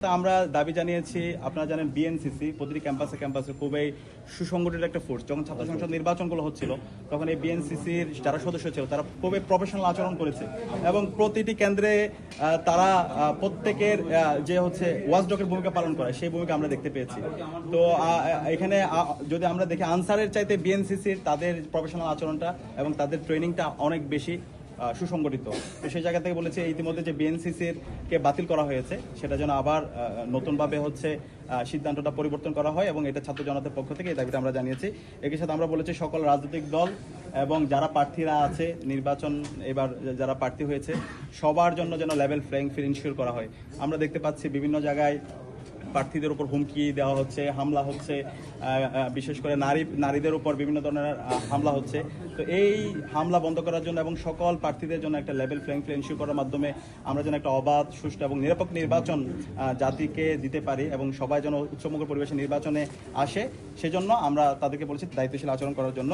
আমরা দাবি জানিয়েছি। আপনারা জানেন বিএনসিসি প্রতিটি ক্যাম্পাসে খুবই সুসংগঠিত একটা ফোর্স। যখন ছাত্র সংসদ নির্বাচনগুলো হচ্ছিল তখন এই বিএনসিসির যারা সদস্য ছিল তারা খুবই প্রফেশনাল আচরণ করেছে এবং প্রতিটি কেন্দ্রে তারা প্রত্যেকের যে হচ্ছে ওয়াচডগের ভূমিকা পালন করে সেই ভূমিকা আমরা দেখতে পেয়েছি। তো এখানে যদি আমরা দেখি আনসারের চাইতে বিএনসিসির তাদের প্রফেশনাল আচরণটা এবং তাদের ট্রেনিংটা অনেক বেশি সুসংগঠিত। তো সেই জায়গা থেকে বলেছে ইতিমধ্যে যে বিএনসিসির কে বাতিল করা হয়েছে সেটা যেন আবার নতুনভাবে হচ্ছে সিদ্ধান্তটা পরিবর্তন করা হয় এবং এটা ছাত্র জনতার পক্ষ থেকে এই দাবিটা আমরা জানিয়েছি। একই সাথে আমরা বলেছি সকল রাজনৈতিক দল এবং যারা প্রার্থীরা আছে নির্বাচন এবার যারা প্রার্থী হয়েছে সবার জন্য যেন লেভেল প্লেইং ফিল্ড ইনশিওর করা হয়। আমরা দেখতে পাচ্ছি বিভিন্ন জায়গায় প্রার্থীদের উপর হুমকি দেওয়া হচ্ছে, হামলা হচ্ছে, বিশেষ করে নারীদের উপর বিভিন্ন ধরনের হামলা হচ্ছে। তো এই হামলা বন্ধ করার জন্য এবং সকল প্রার্থীদের জন্য একটা লেভেল প্লেইং ফিল্ড এনশিওর করার মাধ্যমে আমরা যেন একটা অবাধ, সুষ্ঠু এবং নিরপেক্ষ নির্বাচন জাতিকে দিতে পারি এবং সবাই যেন উৎসবমুখর পরিবেশে নির্বাচনে আসে, সেজন্য আমরা তাদেরকে বলেছি দায়িত্বশীল আচরণ করার জন্য।